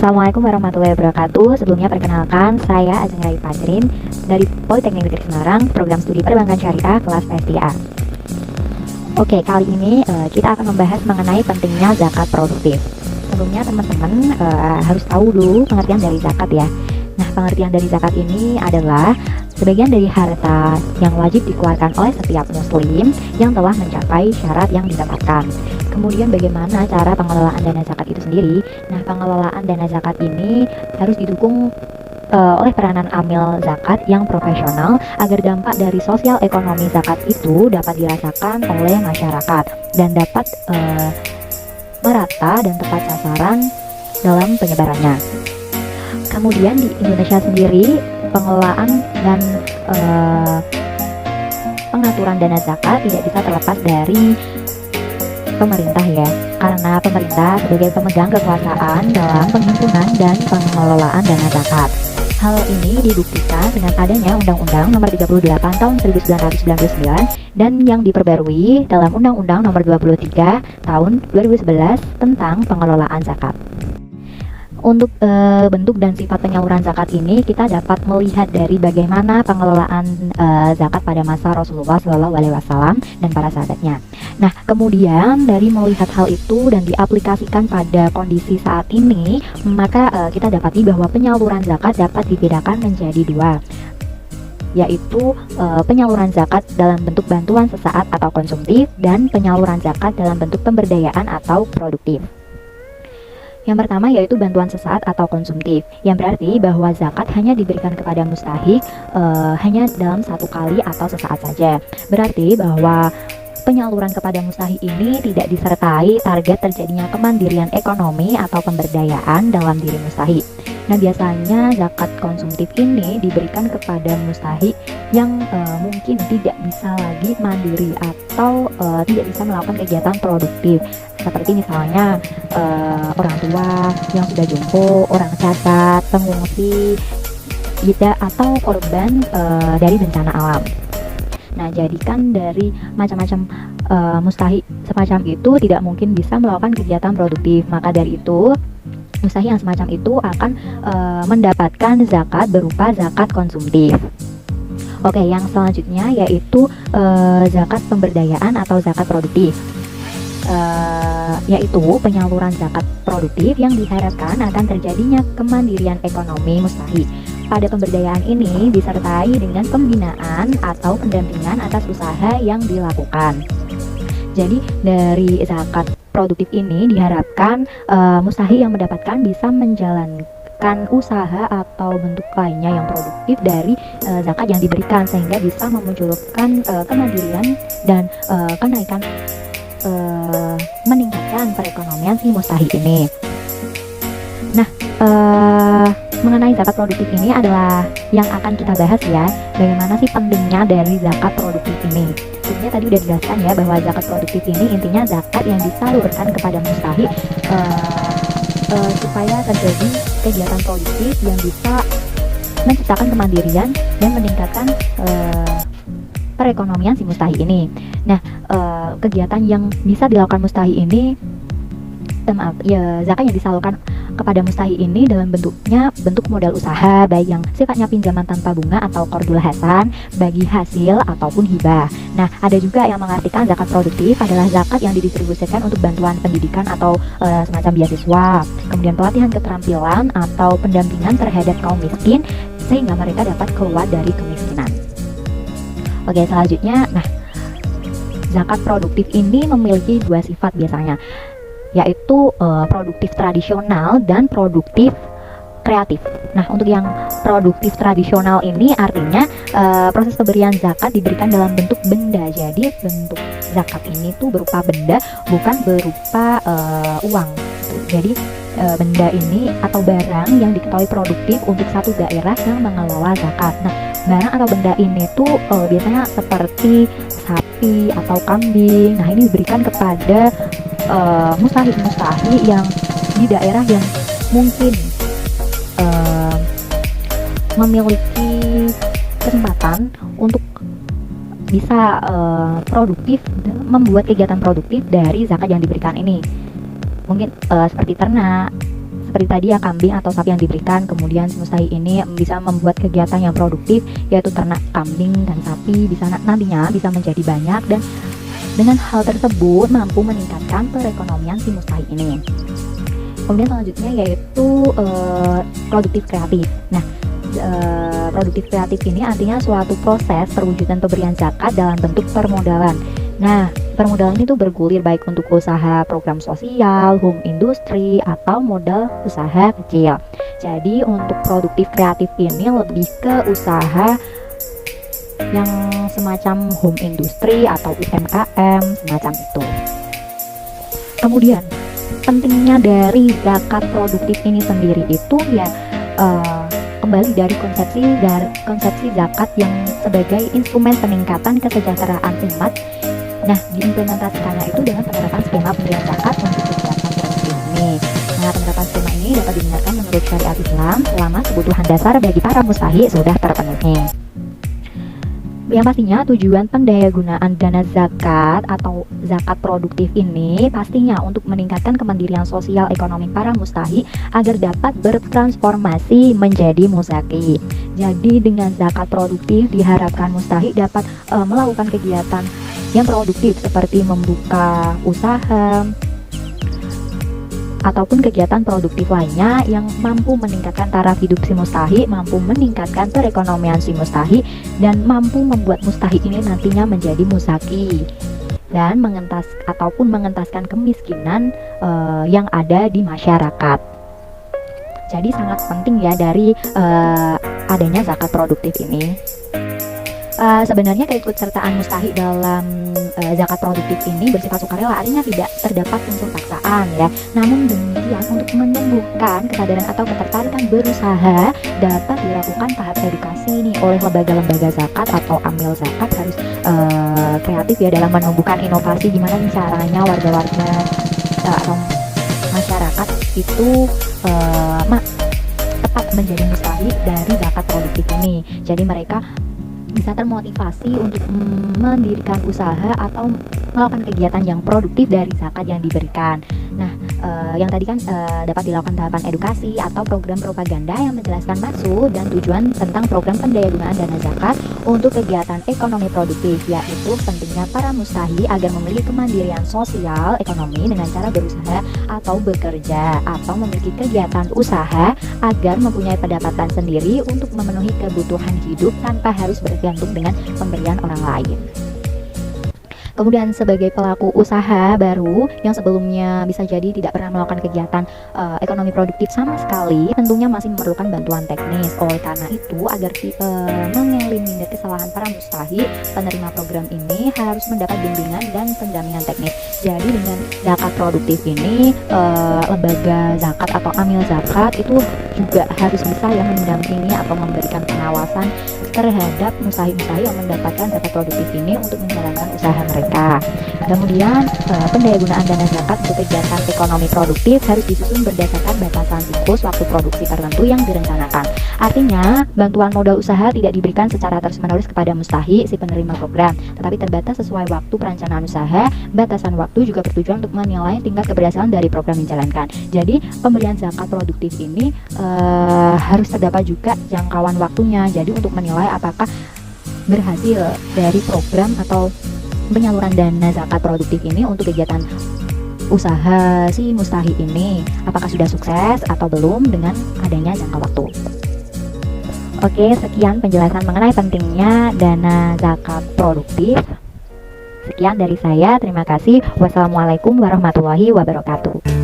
Assalamualaikum warahmatullahi wabarakatuh. Sebelumnya perkenalkan, saya Ajeng Rai Fajrin dari Politeknik Negeri Semarang, program studi perbankan syariah kelas PSDA. Oke, kali ini kita akan membahas mengenai pentingnya zakat produktif. Sebelumnya teman-teman harus tahu dulu pengertian dari zakat ya. Nah, pengertian dari zakat ini adalah sebagian dari harta yang wajib dikeluarkan oleh setiap muslim yang telah mencapai syarat yang ditetapkan. Kemudian bagaimana cara pengelolaan dana zakat itu sendiri? Nah, pengelolaan dana zakat ini harus didukung oleh peranan amil zakat yang profesional agar dampak dari sosial ekonomi zakat itu dapat dirasakan oleh masyarakat dan dapat merata dan tepat sasaran dalam penyebarannya. Kemudian di Indonesia sendiri pengelolaan dan pengaturan dana zakat tidak bisa terlepas dari pemerintah ya, karena pemerintah sebagai pemegang kekuasaan dalam penghimpunan dan pengelolaan dana zakat. Hal ini dibuktikan dengan adanya Undang-Undang Nomor 38 Tahun 1999 dan yang diperbarui dalam Undang-Undang Nomor 23 Tahun 2011 tentang pengelolaan zakat. Untuk bentuk dan sifat penyaluran zakat ini kita dapat melihat dari bagaimana pengelolaan zakat pada masa Rasulullah SAW dan para sahabatnya. Nah, kemudian dari melihat hal itu dan diaplikasikan pada kondisi saat ini, maka kita dapati bahwa penyaluran zakat dapat dibedakan menjadi dua, yaitu penyaluran zakat dalam bentuk bantuan sesaat atau konsumtif dan penyaluran zakat dalam bentuk pemberdayaan atau produktif. Yang pertama yaitu bantuan sesaat atau konsumtif, yang berarti bahwa zakat hanya diberikan kepada mustahik hanya dalam satu kali atau sesaat saja. Berarti bahwa penyaluran kepada mustahik ini tidak disertai target terjadinya kemandirian ekonomi atau pemberdayaan dalam diri mustahik. Nah, biasanya zakat konsumtif ini diberikan kepada mustahik yang mungkin tidak bisa lagi mandiri atau tidak bisa melakukan kegiatan produktif, seperti misalnya orang tua yang sudah jompo, orang cacat, pengungsi, atau korban dari bencana alam. Nah, jadikan dari macam-macam mustahik semacam itu tidak mungkin bisa melakukan kegiatan produktif. Maka dari itu mustahik yang semacam itu akan mendapatkan zakat berupa zakat konsumtif. Oke, yang selanjutnya yaitu zakat pemberdayaan atau zakat produktif. Yaitu penyaluran zakat produktif yang diharapkan akan terjadinya kemandirian ekonomi mustahik. Pada pemberdayaan ini disertai dengan pembinaan atau pendampingan atas usaha yang dilakukan. Jadi dari zakat produktif ini diharapkan mustahik yang mendapatkan bisa menjalankan usaha atau bentuk lainnya yang produktif dari zakat yang diberikan, sehingga bisa memunculkan kemandirian dan kenaikan meningkatkan perekonomian si mustahik ini. Nah, mengenai zakat produktif ini adalah yang akan kita bahas ya, bagaimana sih pentingnya dari zakat produktif ini. Sebenarnya tadi udah dijelaskan ya bahwa zakat produktif ini intinya zakat yang disalurkan kepada mustahik supaya terjadi kegiatan produktif yang bisa menciptakan kemandirian dan meningkatkan perekonomian si mustahik ini. Nah, kegiatan yang bisa dilakukan mustahik ini, zakat yang disalurkan kepada mustahik ini dalam bentuk modal usaha, baik yang sifatnya pinjaman tanpa bunga atau qardul hasan, bagi hasil ataupun hibah. Nah, ada juga yang mengartikan zakat produktif adalah zakat yang didistribusikan untuk bantuan pendidikan atau semacam beasiswa, kemudian pelatihan keterampilan atau pendampingan terhadap kaum miskin sehingga mereka dapat keluar dari kemiskinan. Oke, selanjutnya, nah, zakat produktif ini memiliki dua sifat biasanya, yaitu produktif tradisional dan produktif kreatif. Nah, untuk yang produktif tradisional ini artinya proses pemberian zakat diberikan dalam bentuk benda. Jadi bentuk zakat ini tuh berupa benda, bukan berupa uang. Jadi benda ini atau barang yang diketahui produktif untuk satu daerah yang mengelola zakat. Nah, barang atau benda ini tuh biasanya seperti sapi atau kambing. Nah, ini diberikan kepada mustahik yang di daerah yang mungkin memiliki kesempatan untuk bisa produktif, membuat kegiatan produktif dari zakat yang diberikan ini. Mungkin seperti ternak, seperti tadi ya, kambing atau sapi yang diberikan. Kemudian si mustahik ini bisa membuat kegiatan yang produktif, yaitu ternak kambing dan sapi bisa nantinya bisa menjadi banyak, dan dengan hal tersebut mampu meningkatkan perekonomian si mustahik ini. Kemudian selanjutnya yaitu produktif kreatif. Nah, produktif kreatif ini artinya suatu proses perwujudan pemberian zakat dalam bentuk permodalan. Nah, permodalan itu bergulir baik untuk usaha program sosial, home industri, atau modal usaha kecil. Jadi untuk produktif kreatif ini lebih ke usaha yang semacam home industri atau UMKM semacam itu. Kemudian pentingnya dari zakat produktif ini sendiri itu ya kembali dari konsepsi zakat yang sebagai instrumen peningkatan kesejahteraan umat. Nah, diimplementasikannya itu dengan penerapan skema pemberian zakat untuk kegiatan produktif ini. Nah, penerapan skema ini dapat dibenarkan menurut syariat Islam selama kebutuhan dasar bagi para mustahik sudah terpenuhi. Yang pastinya tujuan pendayagunaan dana zakat atau zakat produktif ini pastinya untuk meningkatkan kemandirian sosial ekonomi para mustahik agar dapat bertransformasi menjadi muzaki. Jadi dengan zakat produktif diharapkan mustahik dapat melakukan kegiatan yang produktif seperti membuka usaha ataupun kegiatan produktif lainnya yang mampu meningkatkan taraf hidup si mustahik, mampu meningkatkan perekonomian si mustahik, dan mampu membuat mustahik ini nantinya menjadi muzaki dan mengentaskan kemiskinan yang ada di masyarakat. Jadi sangat penting ya dari adanya zakat produktif ini. Sebenarnya keikutsertaan mustahik dalam zakat produktif ini bersifat sukarela, artinya tidak terdapat unsur paksaan ya. Namun demikian untuk menumbuhkan kesadaran atau ketertarikan berusaha dapat dilakukan tahap edukasi nih oleh lembaga-lembaga zakat atau amil zakat, harus kreatif ya dalam menumbuhkan inovasi gimana caranya warga-warga atau masyarakat itu tepat menjadi mustahik dari zakat produktif ini. Jadi mereka bisa termotivasi untuk mendirikan usaha atau melakukan kegiatan yang produktif dari zakat yang diberikan. Nah, yang tadi kan dapat dilakukan tahapan edukasi atau program propaganda yang menjelaskan maksud dan tujuan tentang program pendayagunaan dana zakat untuk kegiatan ekonomi produktif, yaitu pentingnya para mustahik agar memiliki kemandirian sosial ekonomi dengan cara berusaha atau bekerja atau memiliki kegiatan usaha agar mempunyai pendapatan sendiri untuk memenuhi kebutuhan hidup tanpa harus bergantung dengan pemberian orang lain. Kemudian sebagai pelaku usaha baru yang sebelumnya bisa jadi tidak pernah melakukan kegiatan ekonomi produktif sama sekali, tentunya masih memerlukan bantuan teknis. Oleh karena itu, agar mengeliminir kesalahan para mustahik, penerima program ini harus mendapat bimbingan dan pendampingan teknis. Jadi dengan zakat produktif ini, lembaga zakat atau amil zakat itu juga harus bisa yang mendampingi atau memberikan pengawasan terhadap mustahik-mustahik yang mendapatkan zakat produktif ini untuk menjalankan usaha mereka. Kemudian pendayagunaan dana zakat untuk kegiatan ekonomi produktif harus disusun berdasarkan batasan siklus waktu produksi tertentu yang direncanakan. Artinya, bantuan modal usaha tidak diberikan secara terus-menerus kepada mustahik si penerima program, tetapi terbatas sesuai waktu perencanaan usaha. Batasan waktu juga bertujuan untuk menilai tingkat keberhasilan dari program yang dijalankan. Jadi, pemberian zakat produktif ini harus terdapat juga jangkauan waktunya. Jadi, untuk menilai apakah berhasil dari program atau penyaluran dana zakat produktif ini untuk kegiatan usaha si mustahik ini, apakah sudah sukses atau belum dengan adanya jangka waktu. Oke, sekian penjelasan mengenai pentingnya dana zakat produktif. Sekian dari saya, terima kasih. Wassalamualaikum warahmatullahi wabarakatuh.